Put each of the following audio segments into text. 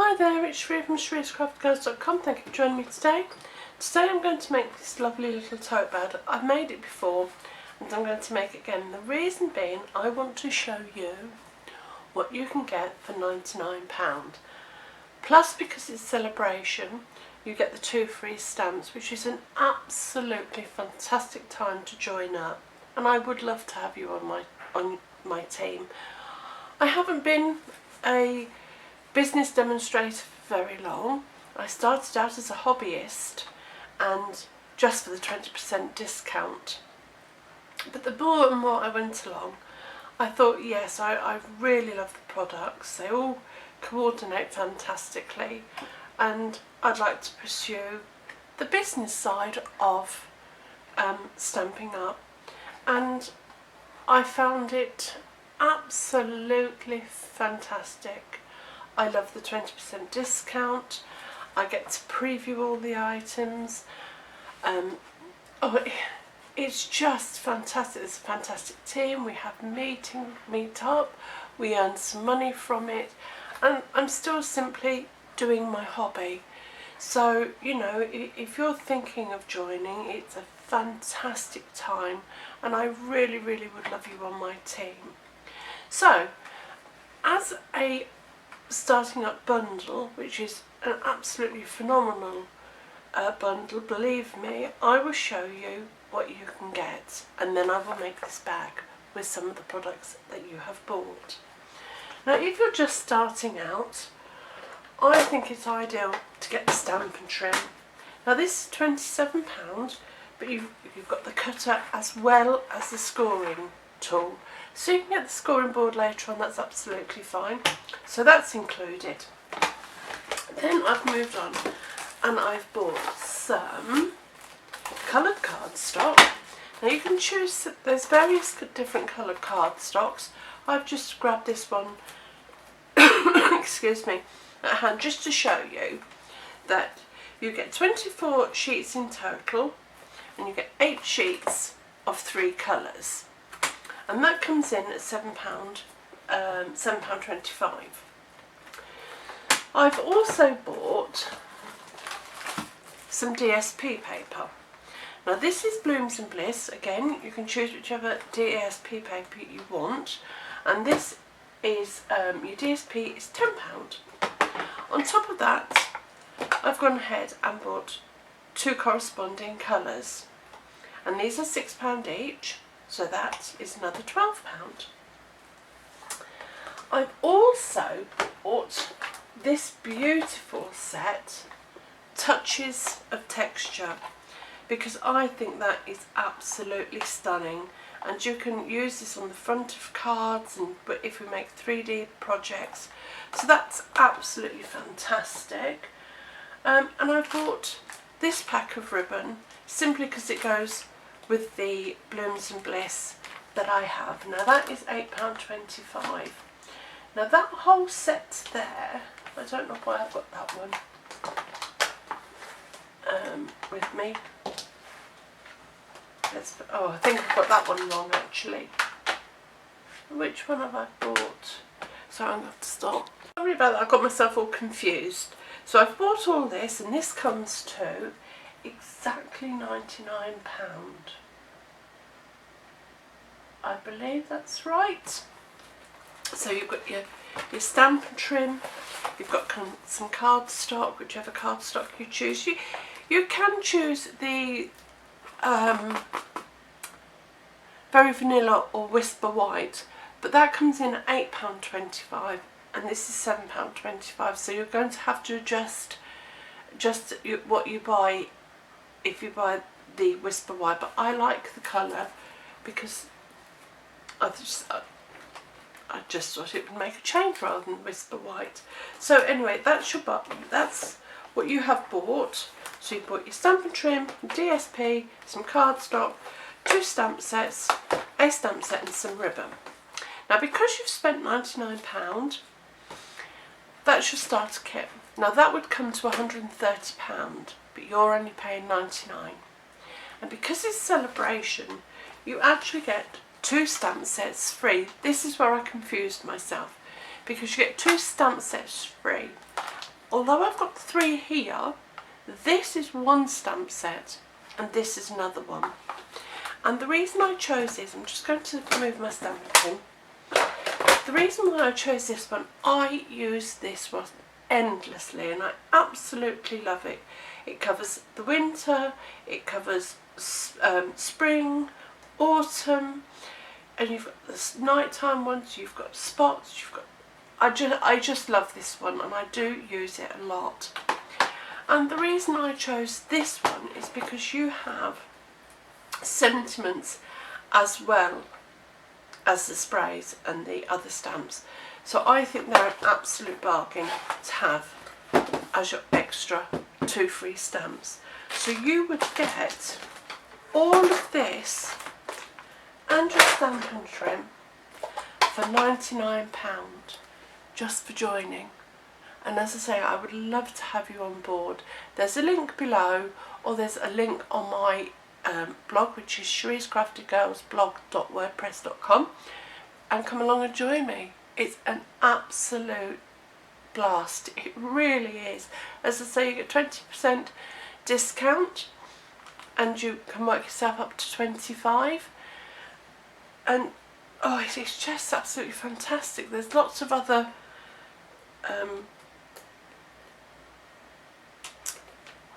Hi there, it's Shreya from ShreyasCraftGirls.com. Thank you for joining me today. Today I'm going to make this lovely little tote bag. I've made it before and I'm going to make it again. The reason being, I want to show you what you can get for £99. Plus, because it's celebration, you get the 2 free stamps, which is an absolutely fantastic time to join up. And I would love to have you on my team. I haven't been a business demonstrator for very long. I started out as a hobbyist and just for the 20% discount. But the more and more I went along, I thought, yes, I really love the products. They all coordinate fantastically and I'd like to pursue the business side of Stampin' Up. And I found it absolutely fantastic. I love the 20% discount. I get to preview all the items. It's just fantastic. It's a fantastic team. We have meet up. We earn some money from it, and I'm still simply doing my hobby. So, you know, if you're thinking of joining, it's a fantastic time, and I really, really would love you on my team. So, as a starting up bundle, which is an absolutely phenomenal bundle, believe me, I will show you what you can get, and then I will make this bag with some of the products that you have bought. Now, if you're just starting out, I think it's ideal to get the stamp and trim. Now, this is £27, but you've got the cutter as well as the scoring tool. So you can get the scoring board later on, that's absolutely fine. So that's included. Then I've moved on and I've bought some coloured cardstock. Now you can choose, there's various different coloured cardstocks. I've just grabbed this one, excuse me, at hand just to show you that you get 24 sheets in total and you get 8 sheets of 3 colours. And that comes in at £7.25. I've also bought some DSP paper. Now this is Blooms and Bliss. Again, you can choose whichever DSP paper you want. And this is, your DSP is £10. On top of that, I've gone ahead and bought 2 corresponding colours. And these are £6 each. So that is another £12. I've also bought this beautiful set, Touches of Texture, because I think that is absolutely stunning, and you can use this on the front of cards and if we make 3D projects. So that's absolutely fantastic. And I bought this pack of ribbon simply because it goes with the Blooms and Bliss that I have. Now that is £8.25. Now that whole set there, I don't know why I've got that one with me. Oh, I think I've got that one wrong actually. Which one have I bought? So I'm going to have to stop. Sorry about that, I got myself all confused. So I've bought all this, and this comes to exactly £99. I believe that's right. So you've got your stamp and trim, you've got some cardstock, whichever cardstock you choose. You can choose the Very Vanilla or Whisper White, but that comes in at £8.25 and this is £7.25, so you're going to have to adjust what you buy if you buy the Whisper White. But I like the colour because I just thought it would make a change rather than Whisper White. So anyway, that's what you have bought. So you bought your stamp and trim, DSP, some cardstock, 2 stamp sets, a stamp set and some ribbon. Now because you've spent £99, that's your starter kit. Now that would come to £130, but you're only paying £99. And because it's celebration, you actually get 2 stamp sets free. This is where I confused myself, because you get 2 stamp sets free although I've got 3 here, this is one stamp set and this is another one. And the reason I chose this, I'm just going to move my stamping pin. The reason why I chose this one, I use this one endlessly and I absolutely love it. It covers the winter, it covers spring, autumn, and you've got the nighttime ones, you've got spots, you've got, I just love this one and I do use it a lot. And the reason I chose this one is because you have sentiments as well as the sprays and the other stamps. So I think they're an absolute bargain to have as your extra 2 free stamps. So you would get all of this and your Stampin' Trim for £99 just for joining. And as I say, I would love to have you on board. There's a link below, or there's a link on my blog, which is Cherie'sCraftyGirlsblog.wordpress.com, and come along and join me. It's an absolute blast. It really is. As I say, you get 20% discount and you can work yourself up to 25, and oh, it's just absolutely fantastic. There's lots of other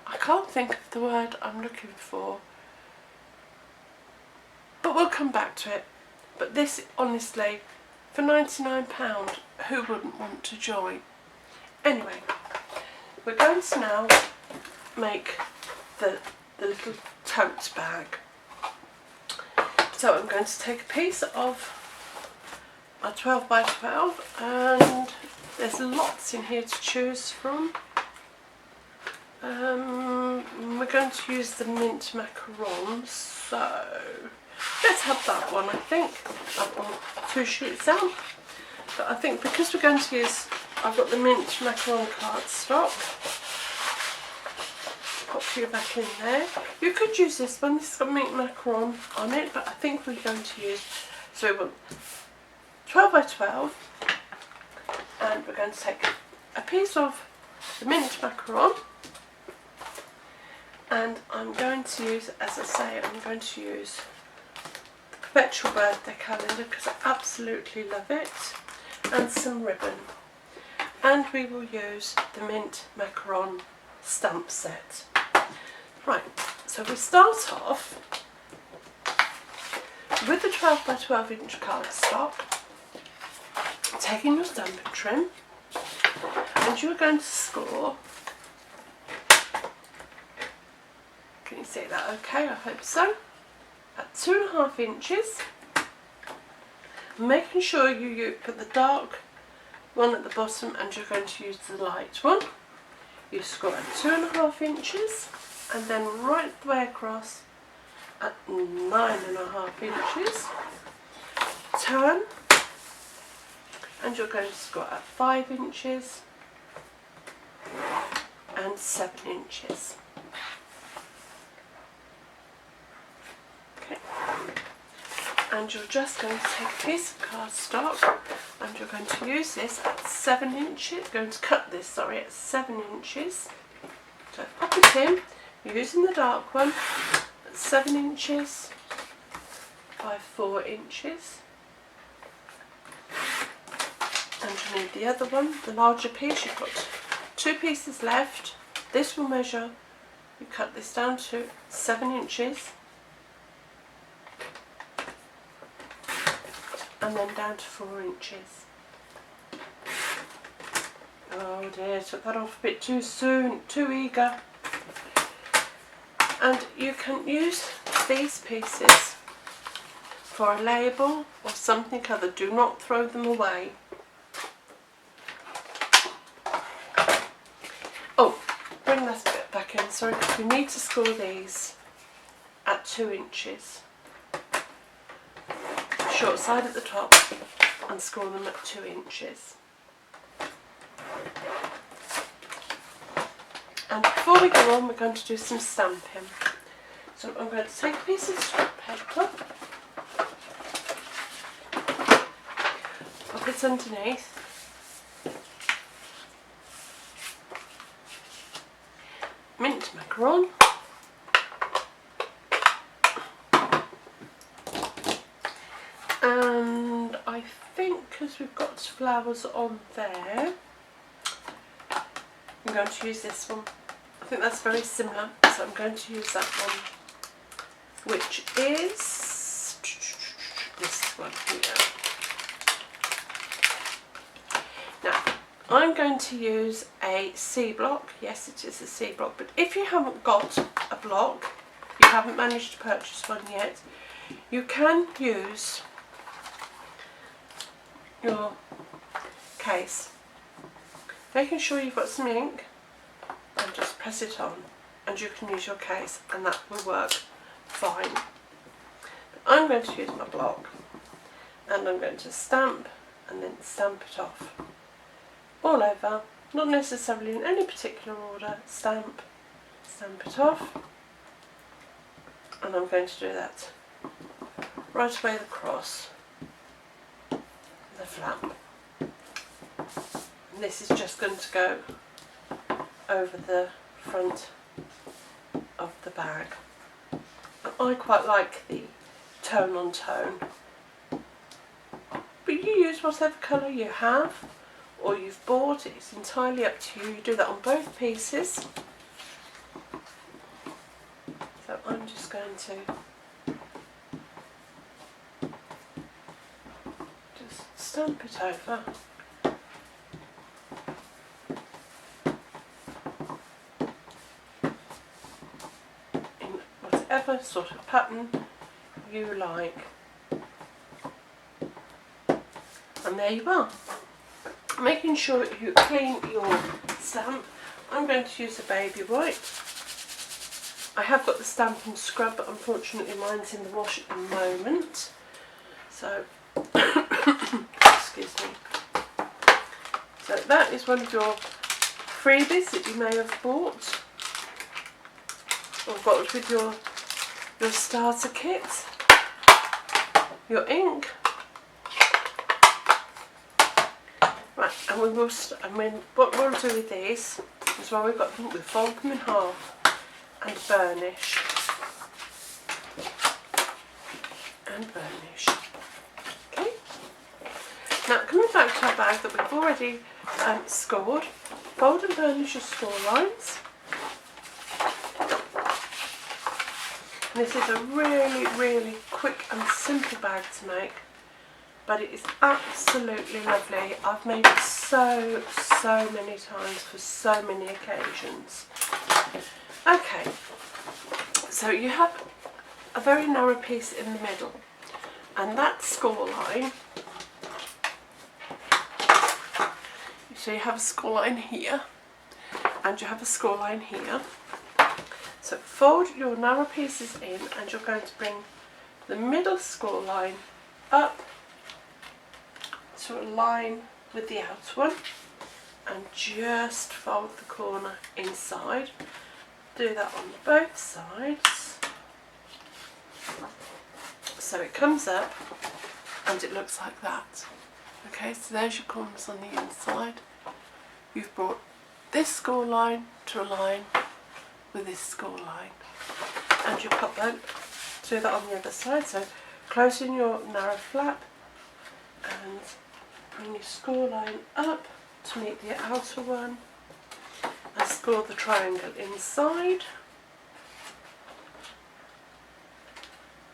I can't think of the word I'm looking for, but we'll come back to it. But this, honestly, for £99, who wouldn't want to join? Anyway, we're going to now make the little tote bag. So I'm going to take a piece of my 12 by 12, and there's lots in here to choose from. We're going to use the mint macaron, so let's have that one. I think I've got 2 sheets out, but I think because we're going to use, I've got the mint macaron cardstock. Pop you back in there. You could use this one. This has got mint macaron on it, but I think we're going to use, so we want 12 by 12, and we're going to take a piece of the mint macaron. And I'm going to use, as I say, I'm going to use the Perpetual Birthday Calendar because I absolutely love it, and some ribbon. And we will use the mint macaron stamp set. Right, so we start off with the 12 by 12 inch cardstock, taking your Stampin' Trim, and you're going to score. Can you see that okay? I hope so. At 2.5 inches, making sure you put the dark one at the bottom and you're going to use the light one. You score at 2.5 inches and then right the way across at 9.5 inches. Turn and you're going to score at 5 inches and 7 inches. And you're just going to take a piece of cardstock and you're going to use this at 7 inches, going to cut this, sorry, at 7 inches. So pop it in, you're using the dark one at 7 inches by 4 inches. And you need the other one, the larger piece. You've got 2 pieces left. This will measure, you cut this down to 7 inches. And then down to 4 inches. Oh dear, took that off a bit too soon, too eager. And you can use these pieces for a label or something other. Do not throw them away. Oh, bring that bit back in, sorry, because we need to score these at 2 inches. Short side at the top and score them at 2 inches. And before we go on, we're going to do some stamping. So I'm going to take a piece of scrap paper, pop it underneath, mint macaron. And I think because we've got flowers on there, I'm going to use this one. I think that's very similar, so I'm going to use that one, which is this one here. Now, I'm going to use a C block. Yes, it is a C block, but if you haven't got a block, you haven't managed to purchase one yet, you can use your case. Making sure you've got some ink, and just press it on, and you can use your case, and that will work fine. But I'm going to use my block, and I'm going to stamp and then stamp it off all over, not necessarily in any particular order. Stamp, stamp it off, and I'm going to do that right away across the flap. And this is just going to go over the front of the bag. And I quite like the tone on tone, but you use whatever colour you have or you've bought. It's entirely up to you. You do that on both pieces. So I'm just going to just stamp it over. Whatever sort of pattern you like. And there you are. Making sure you clean your stamp. I'm going to use a baby white. I have got the stamp and scrub, but unfortunately mine's in the wash at the moment. So, excuse me. So that is one of your freebies that you may have bought or got with your starter kit, your ink. Right, and we will. What we'll do with these is, while we've got them, we'll fold them in half and burnish. And burnish. Okay. Now, coming back to our bag that we've already scored, fold and burnish your score lines. This is a really, really quick and simple bag to make, but it is absolutely lovely. I've made it so many times for so many occasions. Okay, so you have a very narrow piece in the middle, and that score line, so you have a score line here, and you have a score line here. So fold your narrow pieces in, and you're going to bring the middle score line up to a line with the outer one, and just fold the corner inside. Do that on both sides. So it comes up and it looks like that. Okay, so there's your corners on the inside. You've brought this score line to a line with this score line, and you pop that, do that on the other side. So close in your narrow flap and bring your score line up to meet the outer one, and score the triangle inside,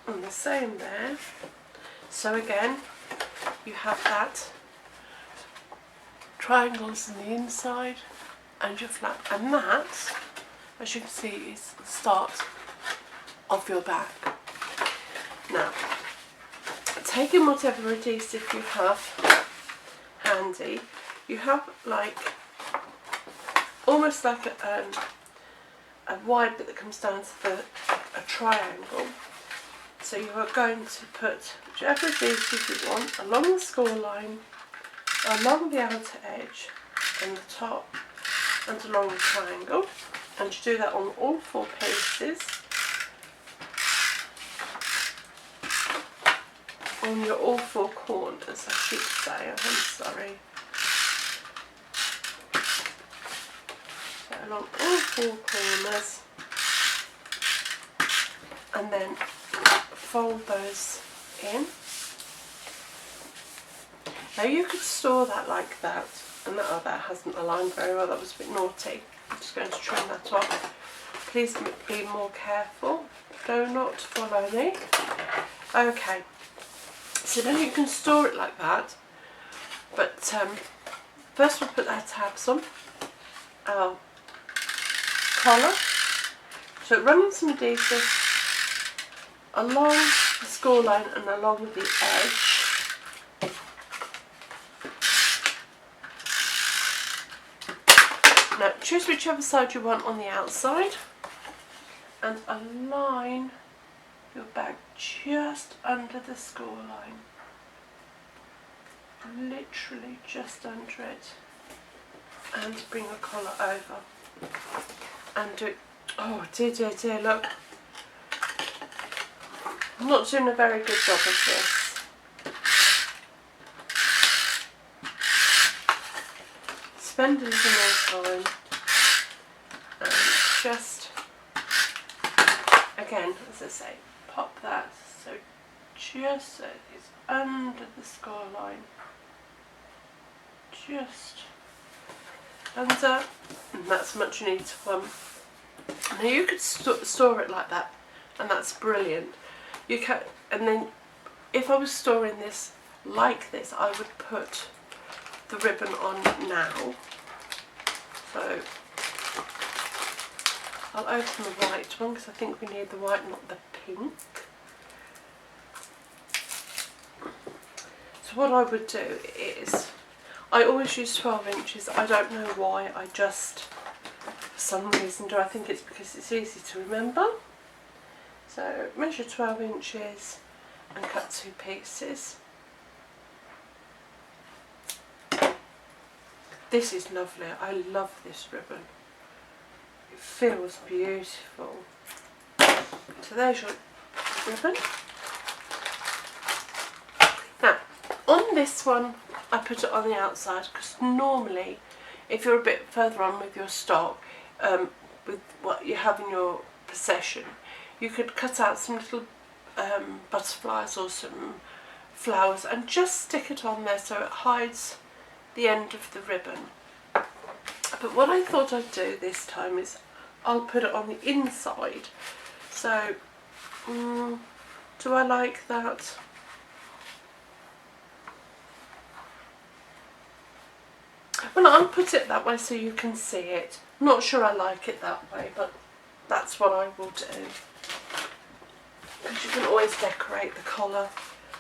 and the same there. So again, you have that triangles on the inside and your flap, and that, as you can see, is the start of your bag. Now, taking whatever adhesive you have handy, you have like almost like a wide bit that comes down to a triangle. So you are going to put whichever adhesive you want along the score line, along the outer edge and the top, and along the triangle. And you do that on all four pieces, on your all four corners, I should say. I'm sorry. So along all four corners, and then fold those in. Now you could store that like that, and that hasn't aligned very well, that was a bit naughty. I'm just going to trim that off. Please be more careful, do not follow me. Okay, so then you can store it like that, but first we'll put our tabs on, our collar, so running some adhesive along the score line and along the edge. Now choose whichever side you want on the outside and align your bag just under the score line. Literally just under it, and bring a collar over and do it. Oh dear, dear, dear, look. I'm not doing a very good job of this. Spend a little more time and just, again, as I say, pop that so just so it's under the score line. Just under, and that's much you need to now you could store it like that, and that's brilliant. You can, and then if I was storing this like this, I would put the ribbon on now. So I'll open the white one because I think we need the white, not the pink. So what I would do is, I always use 12 inches. I don't know why, I just, for some reason, do. I think it's because it's easy to remember. So measure 12 inches and cut 2 pieces. This is lovely. I love this ribbon. It feels beautiful. So there's your ribbon. Now, on this one, I put it on the outside because normally, if you're a bit further on with your stock, with what you have in your possession, you could cut out some little butterflies or some flowers and just stick it on there so it hides the end of the ribbon. But what I thought I'd do this time is I'll put it on the inside. So, do I like that? Well, I'll put it that way so you can see it. I'm not sure I like it that way, but that's what I will do. Because you can always decorate the collar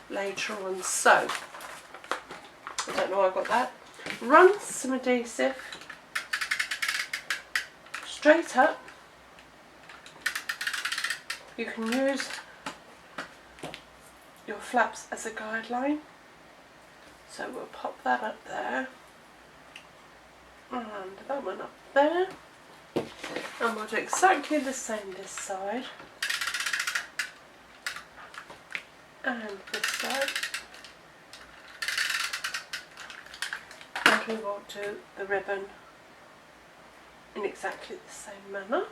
later on. So, I don't know why I got that. Run some adhesive straight up. You can use your flaps as a guideline. So we'll pop that up there. And that one up there, and we'll do exactly the same this side and this side, and we will do the ribbon in exactly the same manner.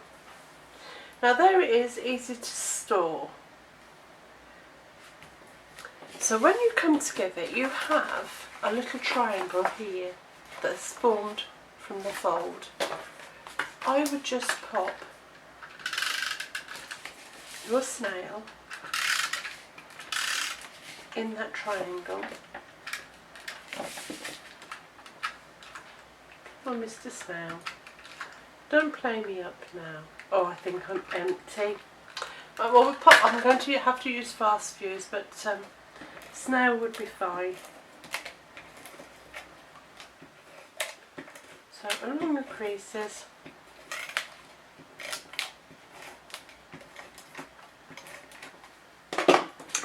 Now there it is, easy to store. So when you come together, you have a little triangle here that's formed from the fold. I would just pop your snail in that triangle. Oh, Mr. Snail, don't play me up now. Oh, I think I'm empty. Well, I'm going to have to use fast fuse, but snail would be fine. So along the creases,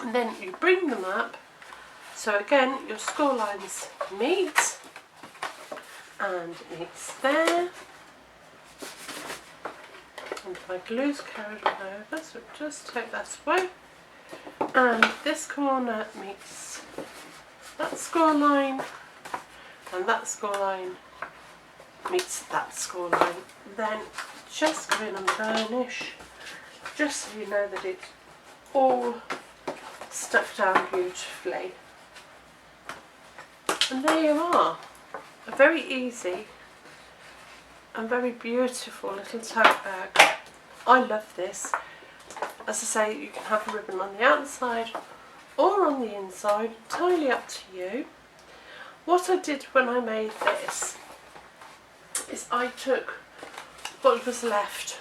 and then you bring them up, so again your score lines meet, and it's there, and my glue's carried on over, so just take that away, and this corner meets that score line, and that score line meets that scoreline. Then just go in and burnish, just so you know that it's all stuck down beautifully. And there you are, a very easy and very beautiful little tote bag. I love this. As I say, you can have a ribbon on the outside or on the inside, entirely up to you. What I did when I made this is I took what was left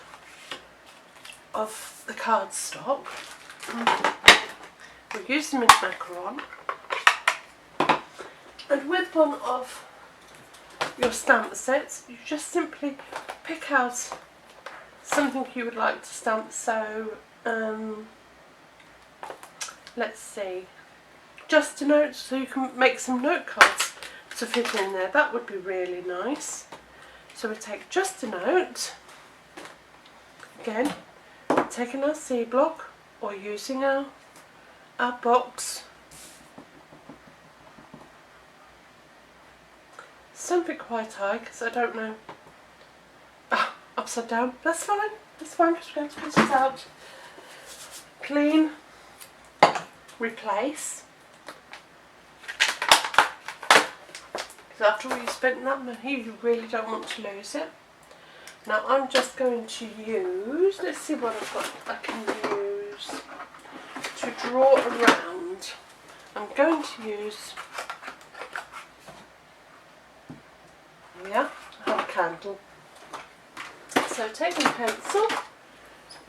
of the cardstock, we used them in macaron, and with one of your stamp sets you just simply pick out something you would like to stamp. So let's see, just a note, so you can make some note cards to fit in there. That would be really nice. So we take just a note, again taking our C block or using our box, stamp it quite high because I don't know, upside down, that's fine because we're going to cut it out. Clean, replace, because after all you spent that money you really don't want to lose it. Now I'm just going to use, let's see what I've got I can use to draw around. I'm going to use, yeah, I have a candle. So taking a pencil,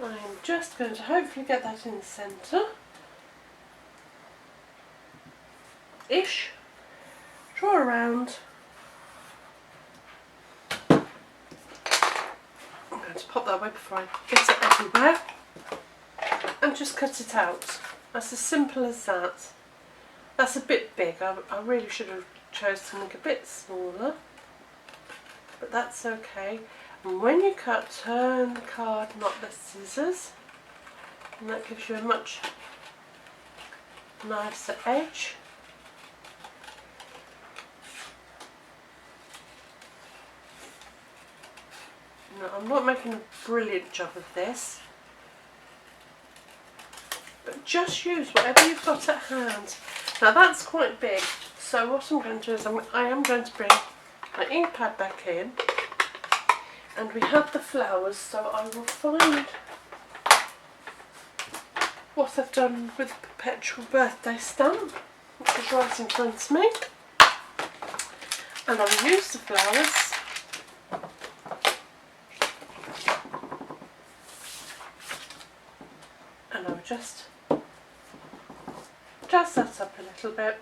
I'm just going to hopefully get that in the centre ish, draw around. I'm going to pop that away before I get it everywhere and just cut it out. That's as simple as that. That's a bit big, I really should have chosen something a bit smaller, but that's okay. And when you cut, turn the card, not the scissors, and that gives you a much nicer edge. Now, I'm not making a brilliant job of this, but just use whatever you've got at hand. Now that's quite big, so what I'm going to do is I am going to bring my ink pad back in, and we have the flowers, so I will find what I've done with the Perpetual Birthday stamp, which is right in front of me, and I'll use the flowers and I'll just jazz that up a little bit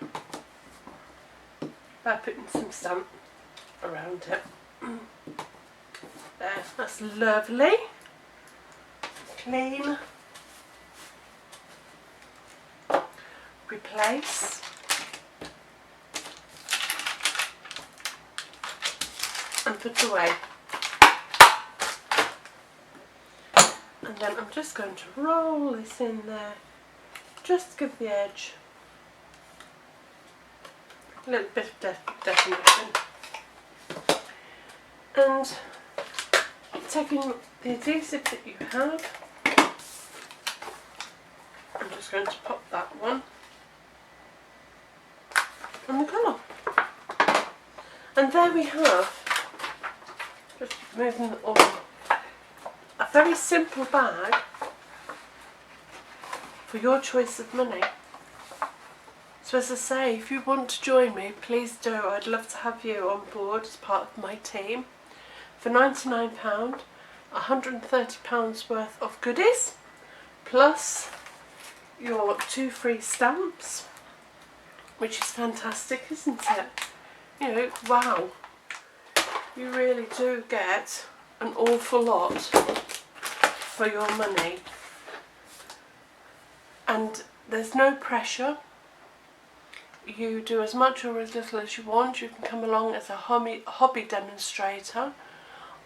by putting some stamp around it. There, that's lovely, clean, replace, and put away. And then I'm just going to roll this in there, just to give the edge a little bit of definition. And taking the adhesive that you have, I'm just going to pop that one on the colour. And there we have, just moving it all, a very simple bag for your choice of money. So as I say, if you want to join me, please do. I'd love to have you on board as part of my team. For £99, £130 worth of goodies, plus your 2 free stamps, which is fantastic, isn't it? You know, wow, you really do get an awful lot for your money, and there's no pressure. You do as much or as little as you want. You can come along as a hobby demonstrator,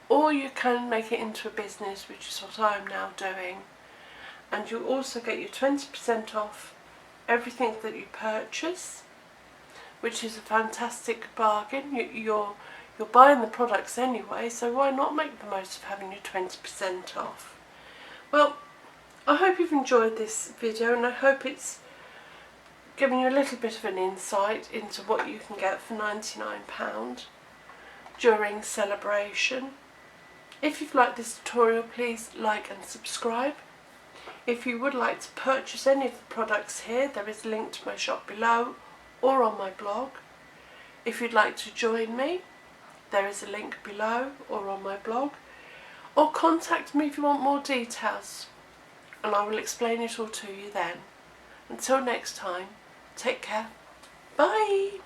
or you can make it into a business, which is what I'm now doing. And you also get your 20% off everything that you purchase, which is a fantastic bargain. You're buying the products anyway, so why not make the most of having your 20% off? Well, I hope you've enjoyed this video, and I hope it's given you a little bit of an insight into what you can get for £99 during celebration. If you've liked this tutorial, please like and subscribe. If you would like to purchase any of the products here, there is a link to my shop below or on my blog. If you'd like to join me, there is a link below or on my blog. Or contact me if you want more details, and I will explain it all to you then. Until next time, take care. Bye!